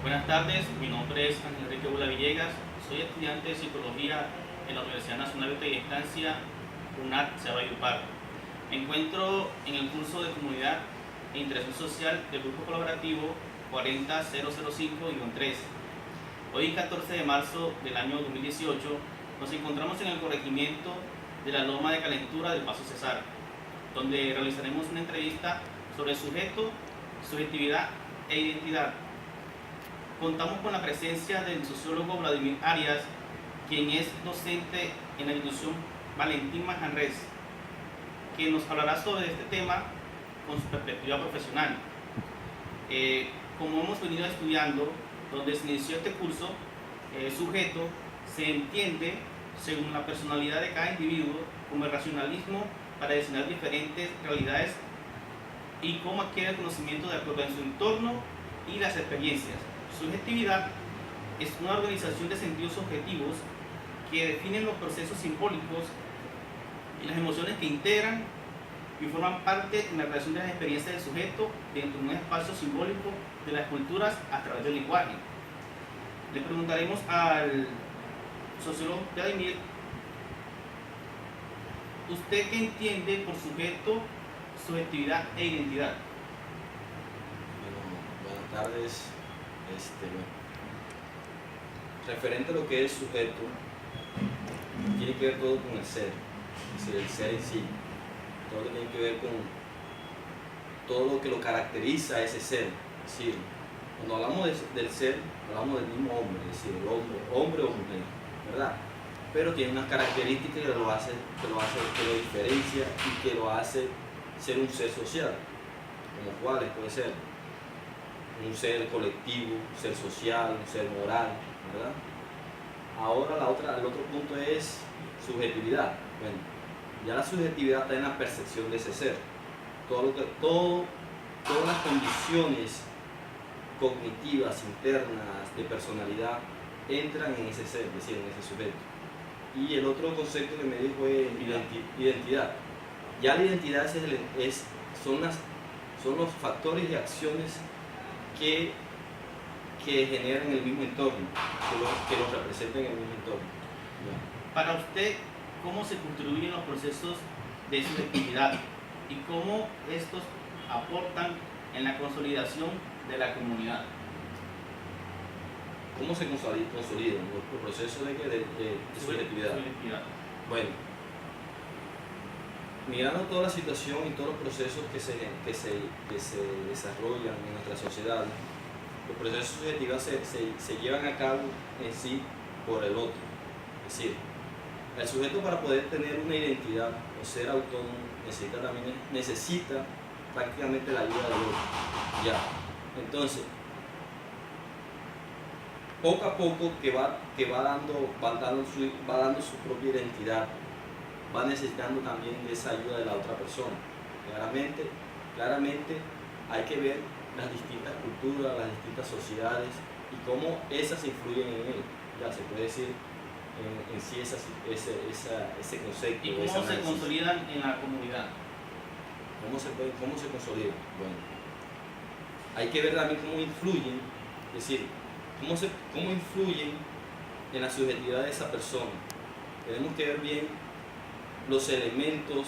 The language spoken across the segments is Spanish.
Buenas tardes, mi nombre es Ángel Enrique Bula Villegas, soy estudiante de Psicología en la Universidad Nacional de Estancia, UNAT Valledupar. Me encuentro en el curso de Comunidad e Interacción Social del Grupo Colaborativo 40005-3. Hoy, 14 de marzo del año 2018, nos encontramos en el corregimiento de la Loma de Calentura del Paso Cesar, donde realizaremos una entrevista sobre sujeto, subjetividad e identidad. Contamos con la presencia del sociólogo Vladimir Arias, quien es docente en la institución Valentín Manjarrés, que nos hablará sobre este tema con su perspectiva profesional. Como hemos venido estudiando, donde se inició este curso, sujeto se entiende según la personalidad de cada individuo como el racionalismo para designar diferentes realidades y cómo adquiere el conocimiento de acuerdo a su entorno y las experiencias. Subjetividad es una organización de sentidos objetivos que definen los procesos simbólicos y las emociones que integran y forman parte en la creación de las experiencias del sujeto dentro de un espacio simbólico de las culturas a través del lenguaje. Le preguntaremos al sociólogo Vladimir, ¿usted qué entiende por sujeto, subjetividad e identidad? Buenas tardes. Referente a lo que es sujeto, tiene que ver todo con el ser, es decir, el ser en sí, todo lo que tiene que ver con todo lo que lo caracteriza a ese ser. Es decir, cuando hablamos del ser, hablamos del mismo hombre, es decir, el hombre o mujer, ¿verdad? Pero tiene unas características que lo diferencia y que lo hace ser un ser social, como cuáles puede ser un ser colectivo, un ser social, un ser moral, ¿verdad? Ahora el otro punto es subjetividad. Bueno, ya la subjetividad está en la percepción de ese ser. Todas las condiciones cognitivas, internas, de personalidad, entran en ese ser, es decir, en ese sujeto. Y el otro concepto que me dijo es identidad. Ya la identidad son los factores y acciones que generan el mismo entorno, que los representan en el mismo entorno. Para usted, ¿cómo se construyen los procesos de subjetividad y cómo estos aportan en la consolidación de la comunidad? ¿Cómo se consolidan los procesos de subjetividad? Bueno, mirando toda la situación y todos los procesos que se desarrollan en nuestra sociedad, los procesos de subjetividad se llevan a cabo en sí por el otro. Es decir, el sujeto, para poder tener una identidad o ser autónomo, necesita prácticamente la ayuda del otro. Ya. Entonces, poco a poco que va dando su propia identidad, va necesitando también de esa ayuda de la otra persona. Claramente hay que ver las distintas culturas, las distintas sociedades y cómo esas influyen en él. Ya se puede decir en sí ese concepto. ¿Y cómo se consolidan en la comunidad? ¿Cómo se consolidan? Bueno, hay que ver también cómo influyen, es decir, cómo influyen en la subjetividad de esa persona. Tenemos que ver bien los elementos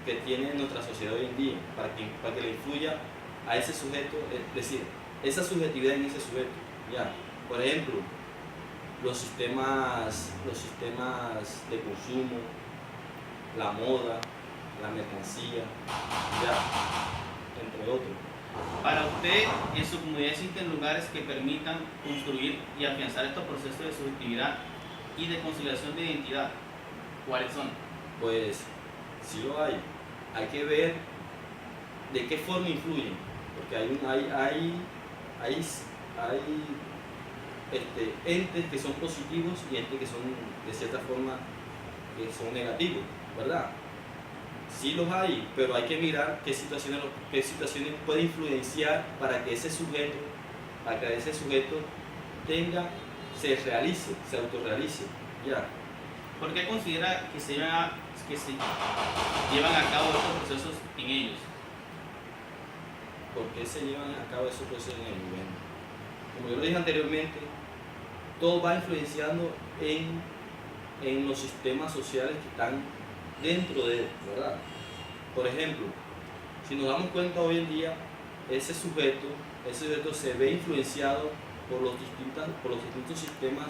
que tiene nuestra sociedad hoy en día para que le influya a ese sujeto, es decir, esa subjetividad en ese sujeto. Ya, por ejemplo, los sistemas de consumo, la moda, la mercancía, ya, entre otros. Para usted, en su comunidad existen lugares que permitan construir y afianzar estos procesos de subjetividad y de conciliación de identidad. ¿Cuáles son? Pues sí lo hay. Hay que ver de qué forma influyen, porque hay entes que son positivos y entes que son, de cierta forma, que son negativos, ¿verdad? Sí los hay, pero hay que mirar qué situaciones puede influenciar para que ese sujeto se autorrealice. Ya. ¿Por qué considera que se llevan a cabo estos procesos en ellos? ¿Por qué se llevan a cabo esos procesos en el gobierno? como yo lo dije anteriormente, todo va influenciando en los sistemas sociales que están dentro de él, ¿verdad? Por ejemplo, si nos damos cuenta hoy en día, ese sujeto se ve influenciado por los distintos sistemas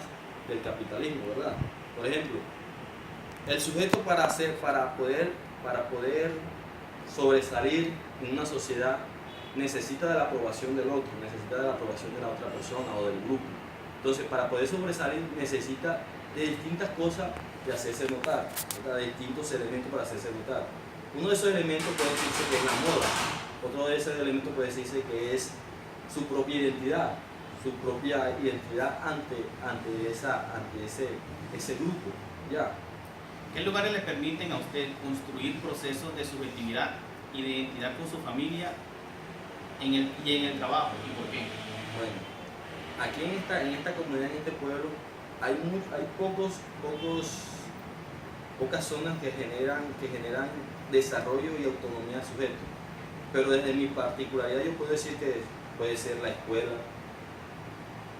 del capitalismo, ¿verdad? Por ejemplo, el sujeto para poder sobresalir en una sociedad necesita de la aprobación del otro, necesita de la aprobación de la otra persona o del grupo. Entonces, para poder sobresalir necesita de distintas cosas de hacerse notar, ¿verdad? De distintos elementos para hacerse notar. Uno de esos elementos puede decirse que es la moda, otro de esos elementos puede decirse que es su propia identidad ante ese grupo, ¿ya? ¿Qué lugares le permiten a usted construir procesos de subjetividad y de identidad con su familia y en el trabajo? ¿Y por qué? Bueno, aquí en esta comunidad, en este pueblo, hay pocas zonas que generan desarrollo y autonomía del sujeto. Pero desde mi particularidad yo puedo decir que puede ser la escuela,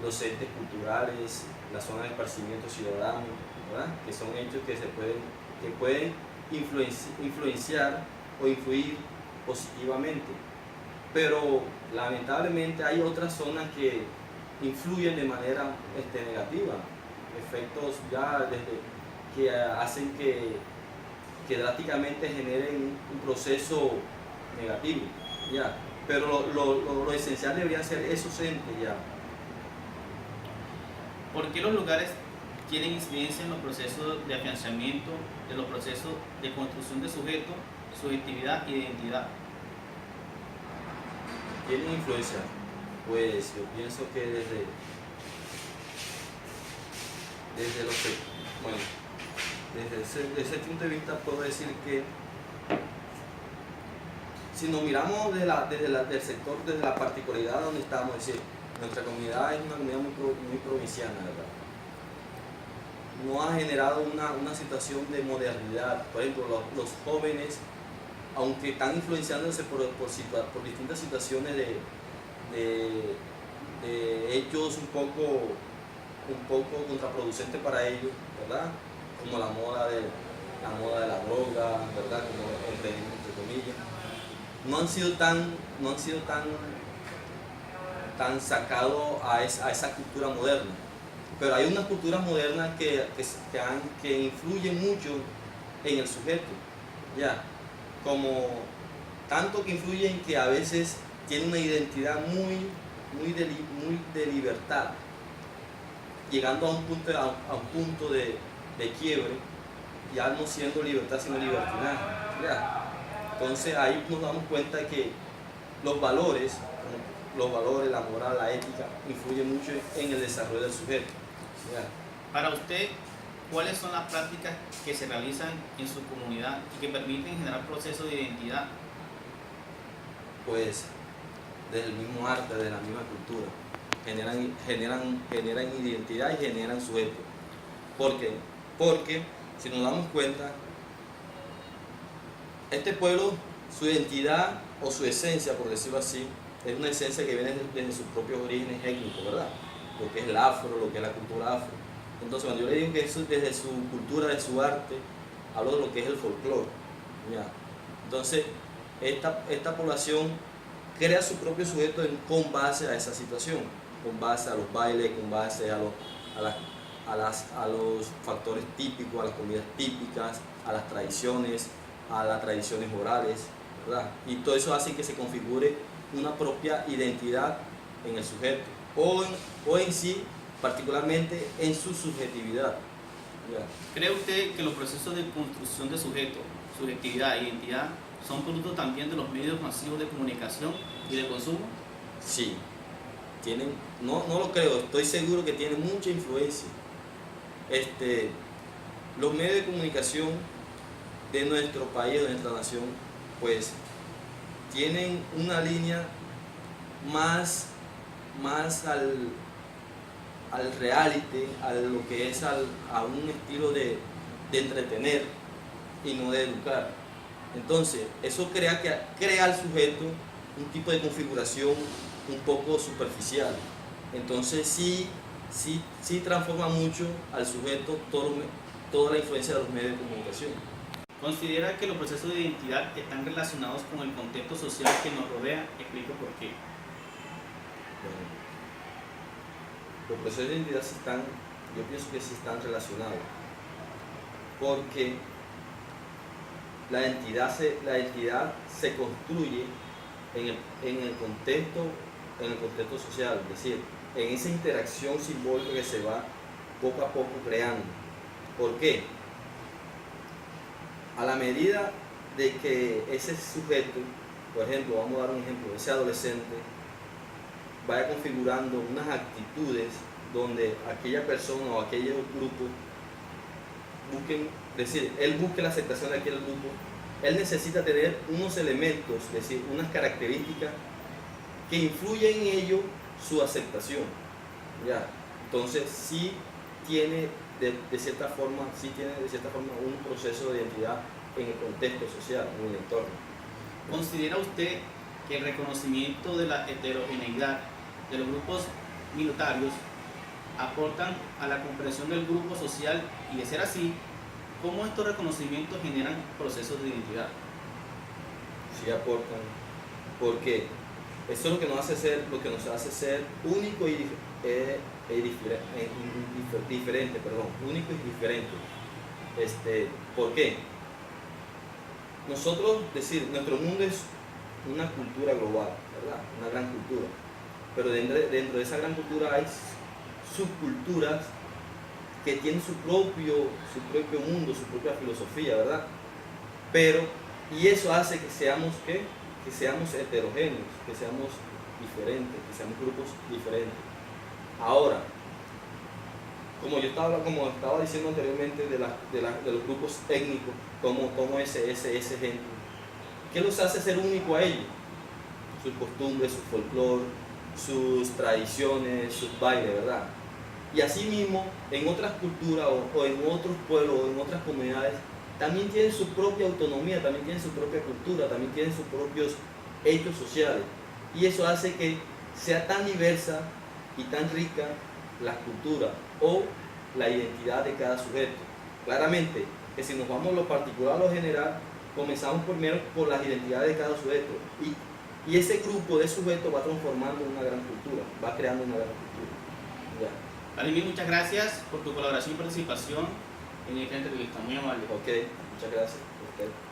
los entes culturales, la zona de esparcimiento ciudadano, ¿verdad? Que son hechos que pueden influenciar o influir positivamente. Pero lamentablemente hay otras zonas que influyen de manera negativa, efectos ya desde que hacen que drásticamente generen un proceso negativo, ya. Pero lo esencial debería ser esos entes, ya. ¿Por qué los lugares tienen incidencia en los procesos de afianzamiento, de los procesos de construcción de sujeto, subjetividad e identidad? ¿Tienen influencia? Pues yo pienso que desde ese punto de vista puedo decir que si nos miramos del sector, desde la particularidad donde estamos, es decir, nuestra comunidad es una comunidad muy provinciana, ¿verdad? No ha generado una situación de modernidad. Por ejemplo, los jóvenes, aunque están influenciándose por distintas situaciones de hechos un poco contraproducentes para ellos, ¿verdad? Como la moda de la droga, ¿verdad? Como entre comillas, no han sido tan sacados a esa cultura moderna. Pero hay unas culturas modernas que influyen mucho en el sujeto, ¿ya? Como tanto que influyen que a veces tiene una identidad muy de libertad, llegando a un punto de quiebre, ya no siendo libertad sino libertinaje, ¿ya? Entonces ahí nos damos cuenta que los valores, la moral, la ética, influyen mucho en el desarrollo del sujeto, ¿ya? Para usted, ¿cuáles son las prácticas que se realizan en su comunidad y que permiten generar procesos de identidad? Pues desde el mismo arte, de la misma cultura, generan identidad y generan sujeto. ¿Por qué? Porque si nos damos cuenta, este pueblo, su identidad o su esencia, por decirlo así, es una esencia que viene desde sus propios orígenes étnicos, ¿verdad? Lo que es el afro, lo que es la cultura afro. Entonces, cuando yo le digo que eso es desde su cultura, de su arte, hablo de lo que es el folclore, ¿ya? Entonces, esta población crea su propio sujeto con base a esa situación, con base a los bailes, con base a los factores típicos, a las comidas típicas, a las tradiciones orales, ¿verdad? Y todo eso hace que se configure una propia identidad en el sujeto o en sí, particularmente en su subjetividad, ¿ya? ¿Cree usted que los procesos de construcción de sujeto, subjetividad e identidad son producto también de los medios masivos de comunicación y de consumo? Sí, no lo creo, estoy seguro que tienen mucha influencia. Los medios de comunicación de nuestro país, de nuestra nación, pues tienen una línea más al reality, a lo que es a un estilo de entretener y no de educar. Entonces, eso crea al sujeto un tipo de configuración un poco superficial, Entonces sí transforma mucho al sujeto toda la influencia de los medios de comunicación. ¿Considera que los procesos de identidad están relacionados con el contexto social que nos rodea? Explico por qué. Bueno, los procesos de identidad yo pienso que sí están relacionados, porque la identidad se construye en el contexto social, es decir, en esa interacción simbólica que se va poco a poco creando. ¿Por qué? A la medida de que ese sujeto, por ejemplo, vamos a dar un ejemplo, ese adolescente vaya configurando unas actitudes donde aquella persona o aquel grupo él busque la aceptación de aquel grupo, él necesita tener unos elementos, es decir, unas características que influyen en ello su aceptación. ¿Ya? Entonces sí tiene de cierta forma un proceso de identidad en el contexto social, en el entorno. ¿Considera usted que el reconocimiento de la heterogeneidad de los grupos minoritarios aportan a la comprensión del grupo social, y de ser así, cómo estos reconocimientos generan procesos de identidad? Sí aportan, porque eso es lo que nos hace ser único y diferente, único y diferente. ¿Por qué? Nuestro mundo es una cultura global, ¿verdad? Una gran cultura. Pero dentro de esa gran cultura hay subculturas que tienen su propio mundo, su propia filosofía, ¿verdad? Y eso hace que seamos heterogéneos, que seamos diferentes, que seamos grupos diferentes. Ahora, como estaba diciendo anteriormente de los grupos étnicos, como ese ejemplo, ¿qué los hace ser únicos a ellos? Sus costumbres, su folclore, sus tradiciones, sus bailes, ¿verdad? Y asimismo, en otras culturas o en otros pueblos o en otras comunidades, también tienen su propia autonomía, también tienen su propia cultura, también tienen sus propios hechos sociales. Y eso hace que sea tan diversa y tan rica la cultura o la identidad de cada sujeto. Claramente, que si nos vamos a lo particular a lo general, comenzamos primero por las identidades de cada sujeto. Y ese grupo de sujetos va transformando una gran cultura, va creando una gran cultura. Ya. Vladimir, muchas gracias por tu colaboración y participación en esta entrevista. Muy amable. Ok, muchas gracias a usted.